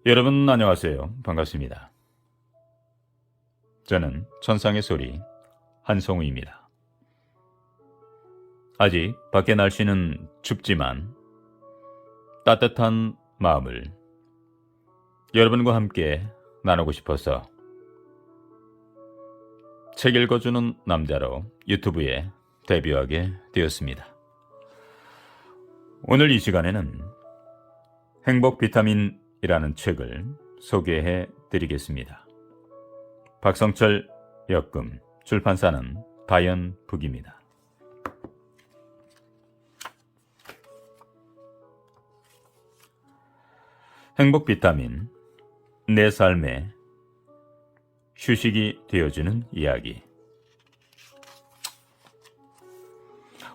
여러분 안녕하세요. 반갑습니다. 저는 천상의 소리 한성우입니다. 아직 밖에 날씨는 춥지만 따뜻한 마음을 여러분과 함께 나누고 싶어서 책 읽어주는 남자로 유튜브에 데뷔하게 되었습니다. 오늘 이 시간에는 행복 비타민이라는 책을 소개해 드리겠습니다. 박성철 역금, 출판사는 다연북입니다. 행복 비타민, 내 삶에 휴식이 되어주는 이야기.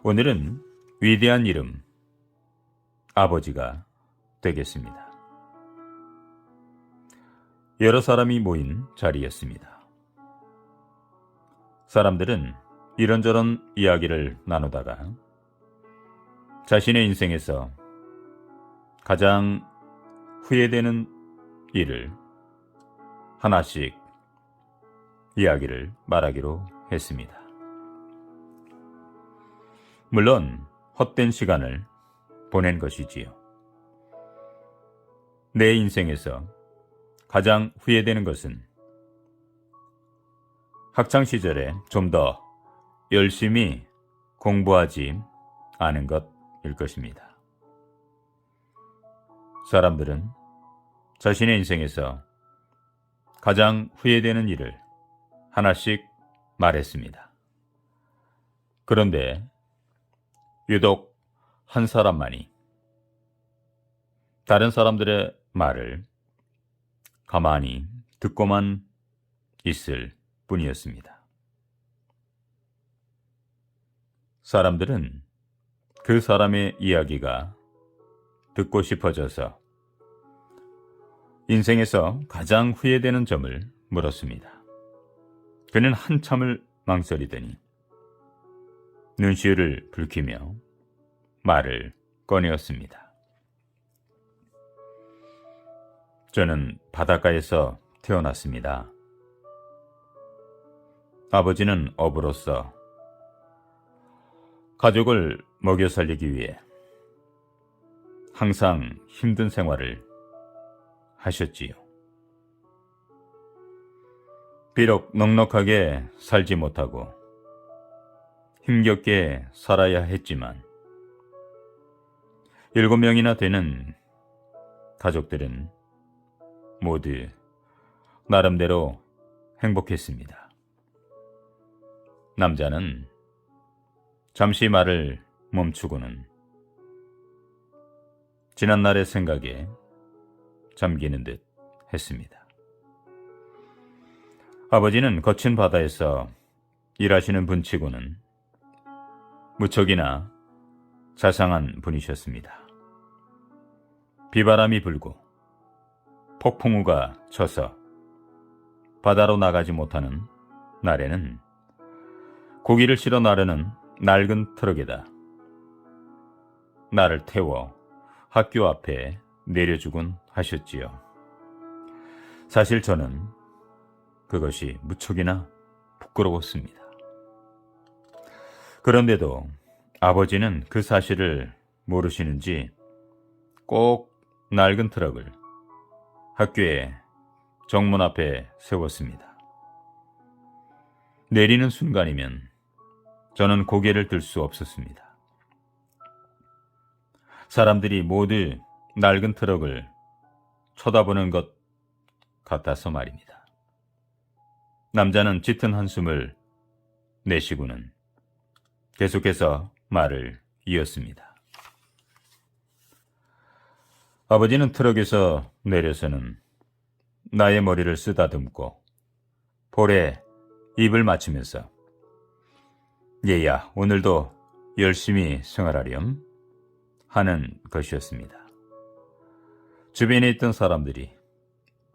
오늘은 위대한 이름, 아버지가 되겠습니다. 여러 사람이 모인 자리였습니다. 사람들은 이런저런 이야기를 나누다가 자신의 인생에서 가장 후회되는 일을 하나씩 이야기를 말하기로 했습니다. 물론 헛된 시간을 보낸 것이지요. 내 인생에서 가장 후회되는 것은 학창시절에 좀 더 열심히 공부하지 않은 것일 것입니다. 사람들은 자신의 인생에서 가장 후회되는 일을 하나씩 말했습니다. 그런데 유독 한 사람만이 다른 사람들의 말을 가만히 듣고만 있을 뿐이었습니다. 사람들은 그 사람의 이야기가 듣고 싶어져서 인생에서 가장 후회되는 점을 물었습니다. 그는 한참을 망설이더니 눈시울을 붉히며 말을 꺼내었습니다. 저는 바닷가에서 태어났습니다. 아버지는 어부로서 가족을 먹여 살리기 위해 항상 힘든 생활을 하셨지요. 비록 넉넉하게 살지 못하고 힘겹게 살아야 했지만 7명이나 되는 가족들은 모두 나름대로 행복했습니다. 남자는 잠시 말을 멈추고는 지난날의 생각에 잠기는 듯 했습니다. 아버지는 거친 바다에서 일하시는 분치고는 무척이나 자상한 분이셨습니다. 비바람이 불고 폭풍우가 쳐서 바다로 나가지 못하는 날에는 고기를 실어 나르는 낡은 트럭에다 나를 태워 학교 앞에 내려주곤 하셨지요. 사실 저는 그것이 무척이나 부끄러웠습니다. 그런데도 아버지는 그 사실을 모르시는지 꼭 낡은 트럭을 학교의 정문 앞에 세웠습니다. 내리는 순간이면 저는 고개를 들 수 없었습니다. 사람들이 모두 낡은 트럭을 쳐다보는 것 같아서 말입니다. 남자는 짙은 한숨을 내쉬고는 계속해서 말을 이었습니다. 아버지는 트럭에서 내려서는 나의 머리를 쓰다듬고 볼에 입을 맞추면서 얘야, 오늘도 열심히 생활하렴 하는 것이었습니다. 주변에 있던 사람들이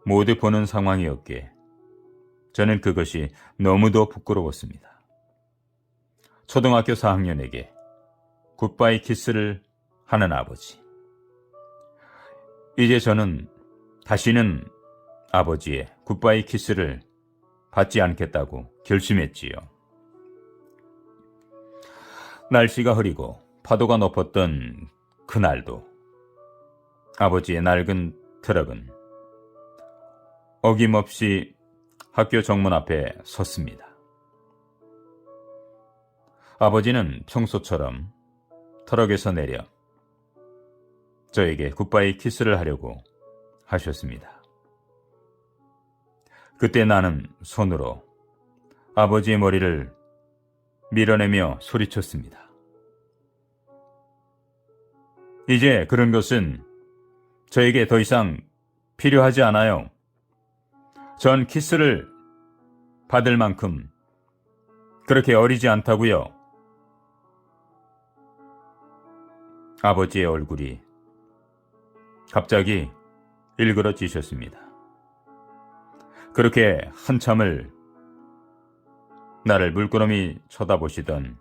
모두 보는 상황이었기에 저는 그것이 너무도 부끄러웠습니다. 초등학교 4학년에게 굿바이 키스를 하는 아버지. 이제 저는 다시는 아버지의 굿바이 키스를 받지 않겠다고 결심했지요. 날씨가 흐리고 파도가 높았던 그날도 아버지의 낡은 트럭은 어김없이 학교 정문 앞에 섰습니다. 아버지는 평소처럼 트럭에서 내려 저에게 굿바이 키스를 하려고 하셨습니다. 그때 나는 손으로 아버지의 머리를 밀어내며 소리쳤습니다. 이제 그런 것은 저에게 더 이상 필요하지 않아요. 전 키스를 받을 만큼 그렇게 어리지 않다고요. 아버지의 얼굴이 갑자기 일그러지셨습니다. 그렇게 한참을 나를 물끄러미 쳐다보시던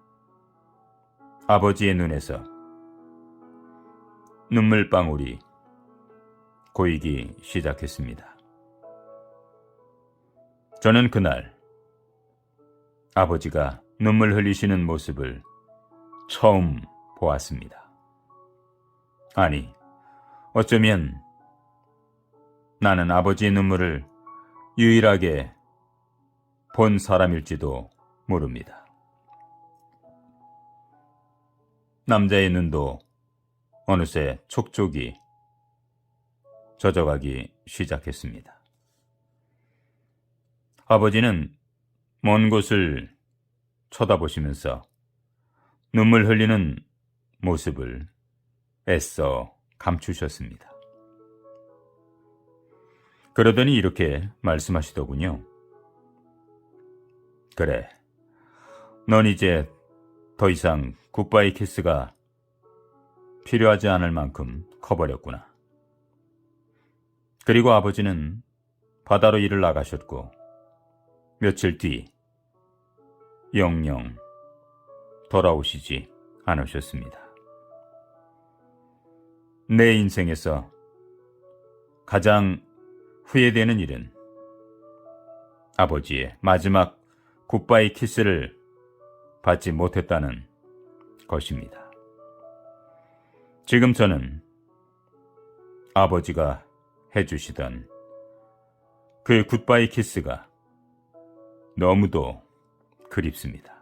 아버지의 눈에서 눈물방울이 고이기 시작했습니다. 저는 그날 아버지가 눈물 흘리시는 모습을 처음 보았습니다. 아니, 어쩌면 나는 아버지의 눈물을 유일하게 본 사람일지도 모릅니다. 남자의 눈도 어느새 촉촉이 젖어가기 시작했습니다. 아버지는 먼 곳을 쳐다보시면서 눈물 흘리는 모습을 애써 감추셨습니다. 그러더니 이렇게 말씀하시더군요. 그래, 넌 이제 더 이상 굿바이 키스가 필요하지 않을 만큼 커버렸구나. 그리고 아버지는 바다로 일을 나가셨고 며칠 뒤 영영 돌아오시지 않으셨습니다. 내 인생에서 가장 후회되는 일은 아버지의 마지막 굿바이 키스를 받지 못했다는 것입니다. 지금 저는 아버지가 해주시던 그 굿바이 키스가 너무도 그립습니다.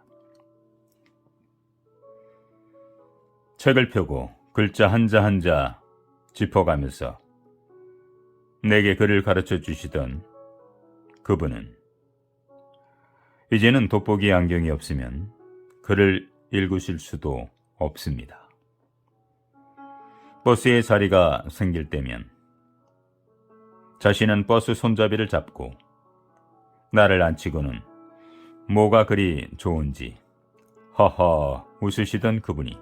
책을 펴고 글자 한자 한자 짚어가면서 내게 글을 가르쳐 주시던 그분은 이제는 돋보기 안경이 없으면 글을 읽으실 수도 없습니다. 버스에 자리가 생길 때면 자신은 버스 손잡이를 잡고 나를 앉히고는 뭐가 그리 좋은지 허허 웃으시던 그분이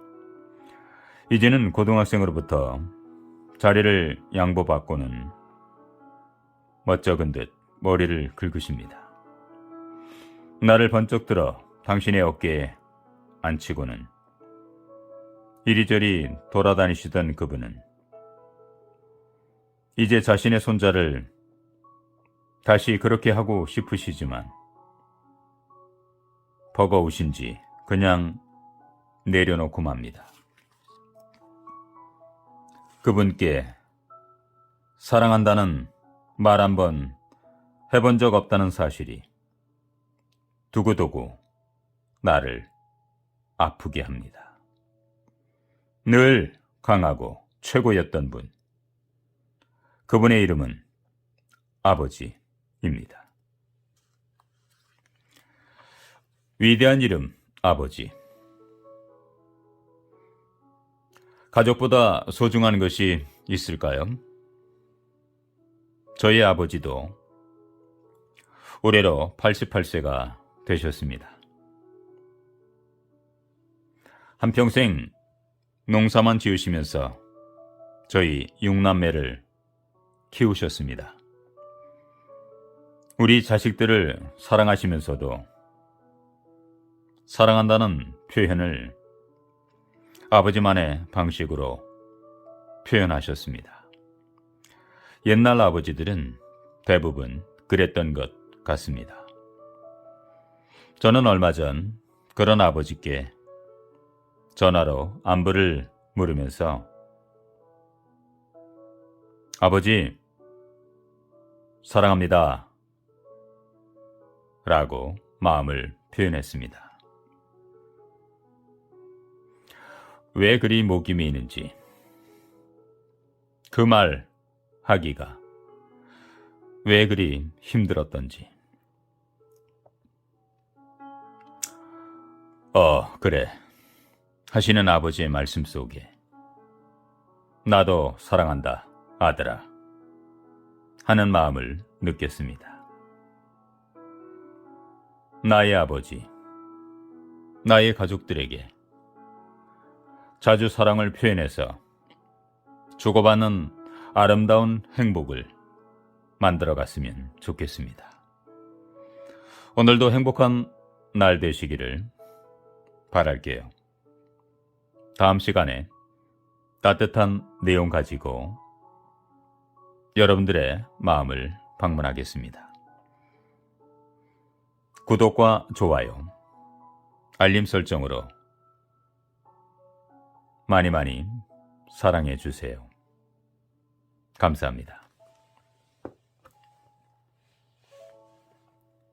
이제는 고등학생으로부터 자리를 양보받고는 멋쩍은 듯 머리를 긁으십니다. 나를 번쩍 들어 당신의 어깨에 앉히고는 이리저리 돌아다니시던 그분은 이제 자신의 손자를 다시 그렇게 하고 싶으시지만 버거우신지 그냥 내려놓고 맙니다. 그분께 사랑한다는 말 한번 해본 적 없다는 사실이 두고두고 나를 아프게 합니다. 늘 강하고 최고였던 분. 그분의 이름은 아버지입니다. 위대한 이름 아버지. 가족보다 소중한 것이 있을까요? 저희 아버지도 올해로 88세가 되셨습니다. 한평생 농사만 지으시면서 저희 6남매를 키우셨습니다. 우리 자식들을 사랑하시면서도 사랑한다는 표현을 아버지만의 방식으로 표현하셨습니다. 옛날 아버지들은 대부분 그랬던 것 같습니다. 저는 얼마 전 그런 아버지께 전화로 안부를 물으면서 아버지, 사랑합니다. 라고 마음을 표현했습니다. 왜 그리 목이 메이는지, 그 말 하기가 왜 그리 힘들었던지. 그래. 하시는 아버지의 말씀 속에 나도 사랑한다, 아들아. 하는 마음을 느꼈습니다. 나의 아버지, 나의 가족들에게 자주 사랑을 표현해서 주고받는 아름다운 행복을 만들어갔으면 좋겠습니다. 오늘도 행복한 날 되시기를 바랄게요. 다음 시간에 따뜻한 내용 가지고 여러분들의 마음을 방문하겠습니다. 구독과 좋아요, 알림 설정으로 많이 사랑해 주세요. 감사합니다.